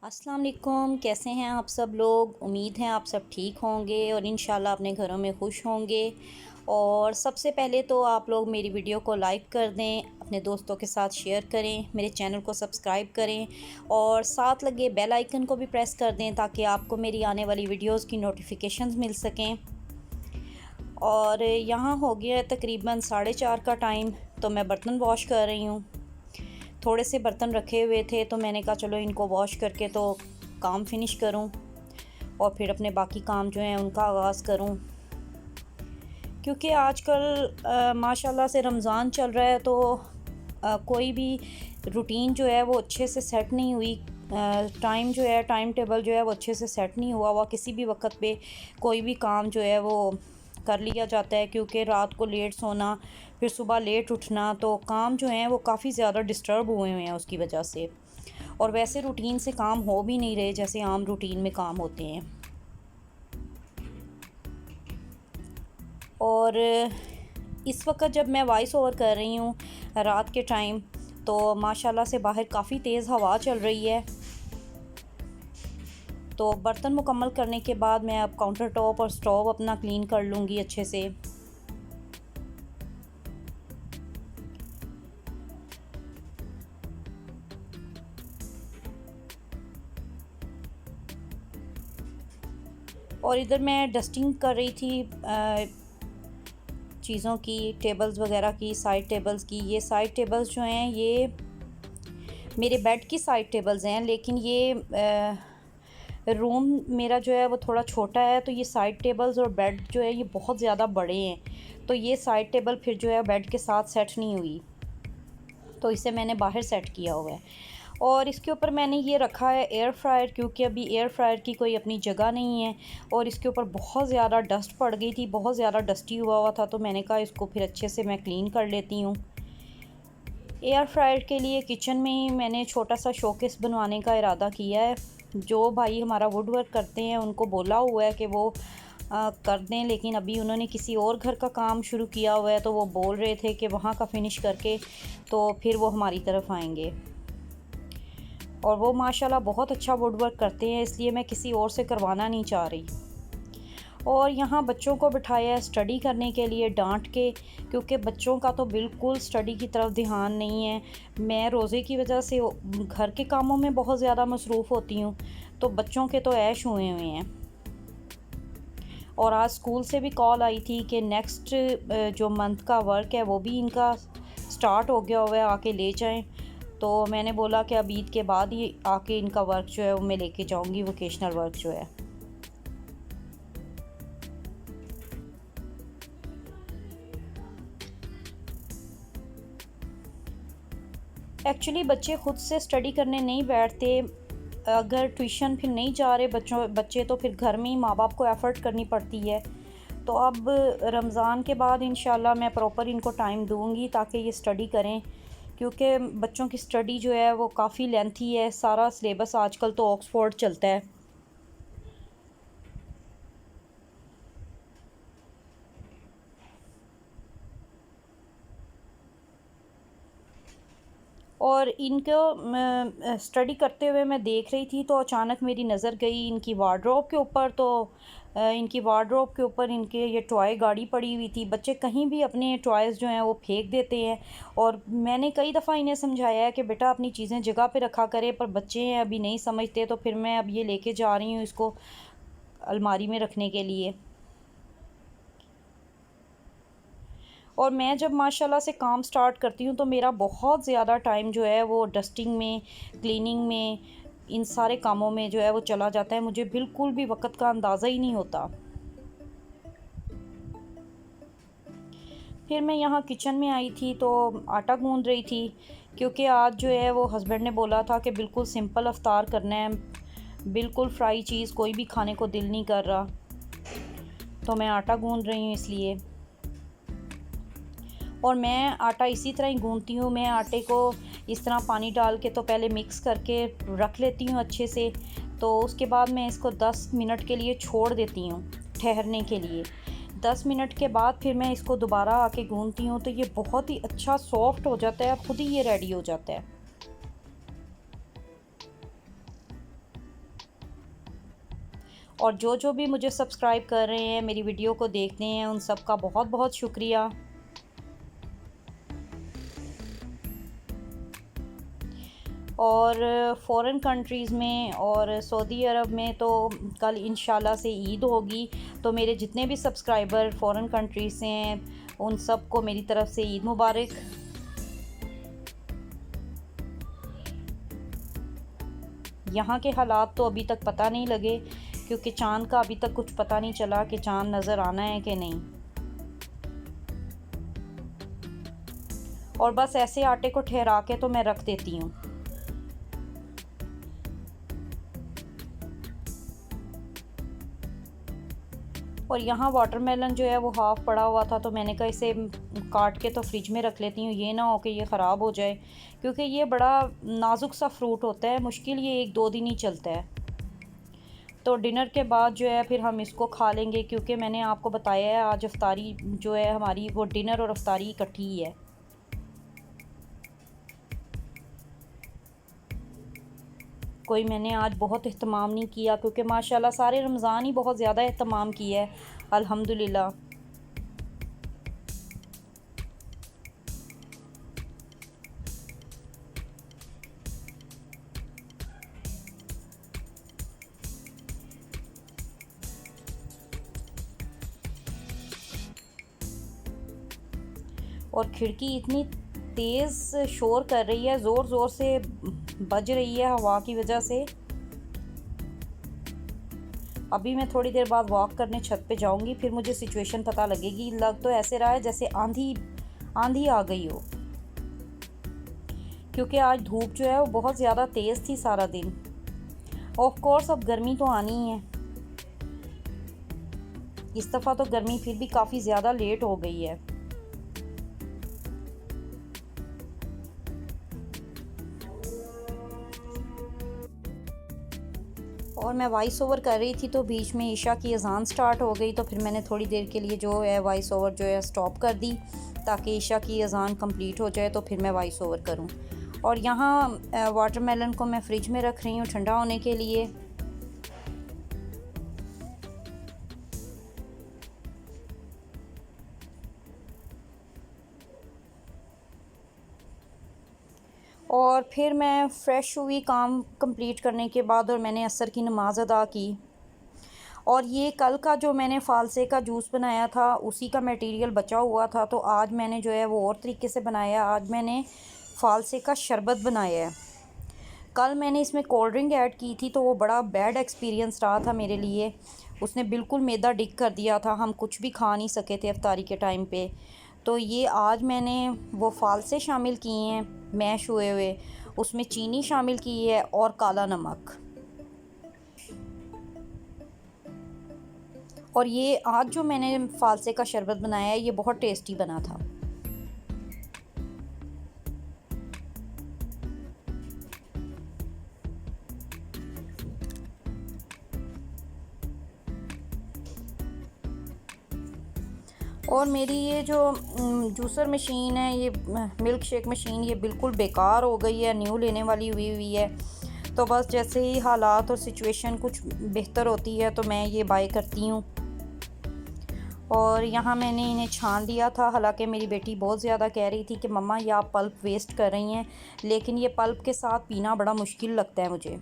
अस्सलाम वालेकुम। कैसे हैं आप सब लोग। उम्मीद है आप सब ठीक होंगे और इंशाल्लाह अपने घरों में खुश होंगे। और सबसे पहले तो आप लोग मेरी वीडियो को लाइक कर दें, अपने दोस्तों के साथ शेयर करें, मेरे चैनल को सब्सक्राइब करें और साथ लगे बेल आइकन को भी प्रेस कर दें ताकि आपको मेरी आने वाली वीडियोस की नोटिफिकेशंस मिल सकें। और यहाँ हो गया है तकरीबन 4:30 का टाइम, तो मैं बर्तन वॉश कर रही हूँ। थोड़े से बर्तन रखे हुए थे तो मैंने कहा चलो इनको वॉश करके तो काम फिनिश करूं और फिर अपने बाकी काम जो हैं उनका आगाज़ करूं। क्योंकि आजकल माशाल्लाह से रमज़ान चल रहा है तो कोई भी रूटीन जो है वो अच्छे से सेट नहीं हुई। टाइम जो है, टाइम टेबल जो है वो अच्छे से सेट नहीं हुआ किसी भी वक्त पे कोई भी काम जो है वो कर लिया जाता है। क्योंकि रात को लेट सोना, फिर सुबह लेट उठना, तो काम जो हैं वो काफ़ी ज़्यादा डिस्टर्ब हुए हुए हैं उसकी वजह से। और वैसे रूटीन से काम हो भी नहीं रहे जैसे आम रूटीन में काम होते हैं। और इस वक्त जब मैं वॉइस ओवर कर रही हूँ रात के टाइम, तो माशाल्लाह से बाहर काफ़ी तेज़ हवा चल रही है। तो बर्तन मुकम्मल करने के बाद मैं अब काउंटर टॉप और स्टोव अपना क्लीन कर लूँगी अच्छे से। और इधर मैं डस्टिंग कर रही थी चीज़ों की, टेबल्स वगैरह की, साइड टेबल्स की। ये साइड टेबल्स जो हैं ये मेरे बेड की साइड टेबल्स हैं, लेकिन ये रूम मेरा जो है वो थोड़ा छोटा है, तो ये साइड टेबल्स और बेड जो है ये बहुत ज़्यादा बड़े हैं। तो ये साइड टेबल फिर जो है बेड के साथ सेट नहीं हुई, तो इसे मैंने बाहर सेट किया हुआ है। और इसके ऊपर मैंने ये रखा है एयर फ्रायर, क्योंकि अभी एयर फ्रायर की कोई अपनी जगह नहीं है और इसके ऊपर बहुत ज़्यादा डस्ट पड़ गई थी, बहुत ज़्यादा डस्टी हुआ था। तो मैंने कहा इसको फिर अच्छे से मैं क्लीन कर लेती हूँ। एयर फ्रायर के लिए किचन में ही मैंने छोटा सा शोकेस बनवाने का इरादा किया है। जो भाई हमारा वुड वर्क करते हैं उनको बोला हुआ है कि वो कर दें, लेकिन अभी उन्होंने किसी और घर का काम शुरू किया हुआ है, तो वो बोल रहे थे कि वहाँ का फिनिश करके तो फिर वो हमारी तरफ आएंगे। और वो माशाल्लाह बहुत अच्छा वुड वर्क करते हैं, इसलिए मैं किसी और से करवाना नहीं चाह रही। और यहाँ बच्चों को बिठाया है स्टडी करने के लिए डांट के, क्योंकि बच्चों का तो बिल्कुल स्टडी की तरफ ध्यान नहीं है। मैं रोज़े की वजह से घर के कामों में बहुत ज़्यादा मसरूफ़ होती हूँ, तो बच्चों के तो ऐश हुए हुए हैं। और आज स्कूल से भी कॉल आई थी कि नेक्स्ट जो मंथ का वर्क है वो भी इनका स्टार्ट हो गया हुआ है, आके ले जाएं। तो मैंने बोला कि अब ईद के बाद ही आके इनका वर्क जो है वो मैं लेके जाऊंगी, वोकेशनल वर्क जो है। एक्चुअली बच्चे ख़ुद से स्टडी करने नहीं बैठते। अगर ट्यूशन फिर नहीं जा रहे बच्चे तो फिर घर में ही माँ बाप को एफ़र्ट करनी पड़ती है। तो अब रमज़ान के बाद इंशाल्लाह मैं प्रॉपर इनको टाइम दूंगी ताकि ये स्टडी करें, क्योंकि बच्चों की स्टडी जो है वो काफ़ी लेंथी है। सारा सिलेबस आजकल तो ऑक्सफोर्ड चलता है। और इनको स्टडी करते हुए मैं देख रही थी तो अचानक मेरी नज़र गई इनकी वार्डरोब के ऊपर। तो इनकी वार्डरोब के ऊपर इनके ये टॉय गाड़ी पड़ी हुई थी। बच्चे कहीं भी अपने टॉयज़ जो हैं वो फेंक देते हैं, और मैंने कई दफ़ा इन्हें समझाया है कि बेटा अपनी चीज़ें जगह पे रखा करें, पर बच्चे हैं अभी नहीं समझते। तो फिर मैं अब ये लेके जा रही हूँ इसको अलमारी में रखने के लिए। और मैं जब माशाल्लाह से काम स्टार्ट करती हूँ तो मेरा बहुत ज़्यादा टाइम जो है वो डस्टिंग में, क्लीनिंग में, इन सारे कामों में जो है वो चला जाता है। मुझे बिल्कुल भी वक्त का अंदाज़ा ही नहीं होता। फिर मैं यहाँ किचन में आई थी तो आटा गूंद रही थी, क्योंकि आज जो है वो हस्बैंड ने बोला था कि बिल्कुल सिंपल अफ्तार करना है, बिल्कुल फ्राई चीज़ कोई भी खाने को दिल नहीं कर रहा। तो मैं आटा गूंद रही हूँ इसलिए। और मैं आटा इसी तरह ही गूंथती हूँ। मैं आटे को इस तरह पानी डाल के तो पहले मिक्स करके रख लेती हूँ अच्छे से। तो उसके बाद मैं इसको 10 मिनट के लिए छोड़ देती हूँ ठहरने के लिए। 10 मिनट के बाद फिर मैं इसको दोबारा आके गूंथती हूँ, तो ये बहुत ही अच्छा सॉफ्ट हो जाता है, खुद ही ये रेडी हो जाता है। और जो जो भी मुझे सब्सक्राइब कर रहे हैं, मेरी वीडियो को देखते हैं, उन सब का बहुत बहुत शुक्रिया। और फ़ॉरेन कंट्रीज़ में और सऊदी अरब में तो कल इंशाल्लाह से ईद होगी, तो मेरे जितने भी सब्सक्राइबर फ़ॉरेन कंट्रीज़ से हैं उन सब को मेरी तरफ़ से ईद मुबारक। यहाँ के हालात तो अभी तक पता नहीं लगे, क्योंकि चाँद का अभी तक कुछ पता नहीं चला कि चाँद नज़र आना है कि नहीं। और बस ऐसे आटे को ठहरा के तो मैं रख देती हूँ। और यहाँ वाटरमेलन जो है वो हाफ़ पड़ा हुआ था, तो मैंने कहा इसे काट के तो फ्रिज में रख लेती हूँ, ये ना हो कि ये ख़राब हो जाए, क्योंकि ये बड़ा नाजुक सा फ्रूट होता है, मुश्किल ये 1-2 दिन ही चलता है। तो डिनर के बाद जो है फिर हम इसको खा लेंगे, क्योंकि मैंने आपको बताया है आज अफ्तारी जो है हमारी वो डिनर और अफ्तारी इकट्ठी ही है। कोई मैंने आज बहुत एहतमाम नहीं किया, क्योंकि माशाल्लाह सारे रमज़ान ही बहुत ज़्यादा एहतमाम किया है अल्हम्दुलिल्लाह। और खिड़की इतनी तेज़ शोर कर रही है, ज़ोर ज़ोर से बज रही है हवा की वजह से। अभी मैं थोड़ी देर बाद वॉक करने छत पे जाऊंगी, फिर मुझे सिचुएशन पता लगेगी। लग तो ऐसे रहा है जैसे आंधी आंधी आ गई हो, क्योंकि आज धूप जो है वो बहुत ज़्यादा तेज़ थी सारा दिन। ऑफ कोर्स अब गर्मी तो आनी ही है, इस दफ़ा तो गर्मी फिर भी काफ़ी ज़्यादा लेट हो गई है। और मैं वॉइस ओवर कर रही थी, तो बीच में ईशा की अज़ान स्टार्ट हो गई, तो फिर मैंने थोड़ी देर के लिए जो है वॉइस ओवर जो है स्टॉप कर दी, ताकि ईशा की अज़ान कंप्लीट हो जाए तो फिर मैं वॉइस ओवर करूं। और यहाँ वाटरमेलन को मैं फ़्रिज में रख रही हूँ ठंडा होने के लिए। और फिर मैं फ़्रेश हुई काम कंप्लीट करने के बाद, और मैंने असर की नमाज़ अदा की। और ये कल का जो मैंने फ़ालसे का जूस बनाया था उसी का मटेरियल बचा हुआ था, तो आज मैंने जो है वो और तरीके से बनाया। आज मैंने फ़ालसे का शरबत बनाया है। कल मैंने इसमें कोल्ड ड्रिंक ऐड की थी, तो वो बड़ा बैड एक्सपीरियंस रहा था मेरे लिए। उसने बिल्कुल मैदा डिग कर दिया था, हम कुछ भी खा नहीं सके थे इफ्तारी के टाइम पे। तो ये आज मैंने वो फ़ालसे शामिल किए हैं मैश हुए हुए, उसमें चीनी शामिल की है और काला नमक। और ये आज जो मैंने फ़ालसे का शरबत बनाया है ये बहुत टेस्टी बना था। और मेरी ये जो जूसर मशीन है, ये मिल्क शेक मशीन, ये बिल्कुल बेकार हो गई है, न्यू लेने वाली हुई है। तो बस जैसे ही हालात और सिचुएशन कुछ बेहतर होती है तो मैं ये बाय करती हूँ। और यहाँ मैंने इन्हें छान लिया था, हालांकि मेरी बेटी बहुत ज़्यादा कह रही थी कि मम्मा ये आप पल्प वेस्ट कर रही हैं, लेकिन ये पल्प के साथ पीना बड़ा मुश्किल लगता है मुझे।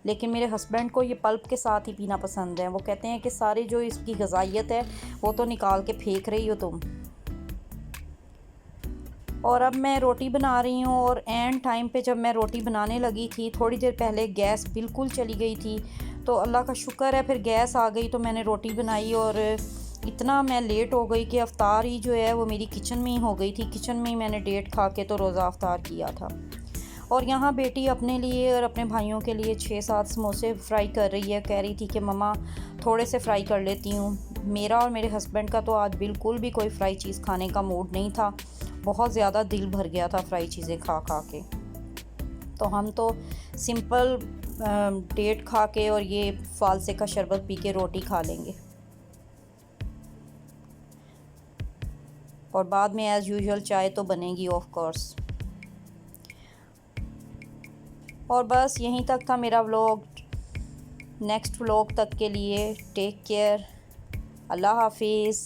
लेकिन मेरे हस्बैंड को ये पल्प के साथ ही पीना पसंद है। वो कहते हैं कि सारी जो इसकी गज़ाइयत है वो तो निकाल के फेंक रही हो तुम। और अब मैं रोटी बना रही हूँ, और एंड टाइम पे जब मैं रोटी बनाने लगी थी, थोड़ी देर पहले गैस बिल्कुल चली गई थी, तो अल्लाह का शुक्र है फिर गैस आ गई, तो मैंने रोटी बनाई। और इतना मैं लेट हो गई कि अफ्तार ही जो है वो मेरी किचन में ही हो गई थी। किचन में ही मैंने डेट खा के तो रोज़ा अफ्तार किया था। और यहाँ बेटी अपने लिए और अपने भाइयों के लिए 6-7 समोसे फ्राई कर रही है। कह रही थी कि मम्मा थोड़े से फ्राई कर लेती हूँ। मेरा और मेरे हस्बैंड का तो आज बिल्कुल भी कोई फ्राई चीज़ खाने का मूड नहीं था, बहुत ज़्यादा दिल भर गया था फ्राई चीज़ें खा खा के। तो हम तो सिंपल डेट खा के और ये फ़ालसे का शरबत पी के रोटी खा लेंगे। और बाद में एज़ यूजुअल चाय तो बनेगी ऑफ कोर्स। और बस यहीं तक था मेरा व्लॉग। नेक्स्ट व्लॉग तक के लिए टेक केयर, अल्लाह हाफिज़।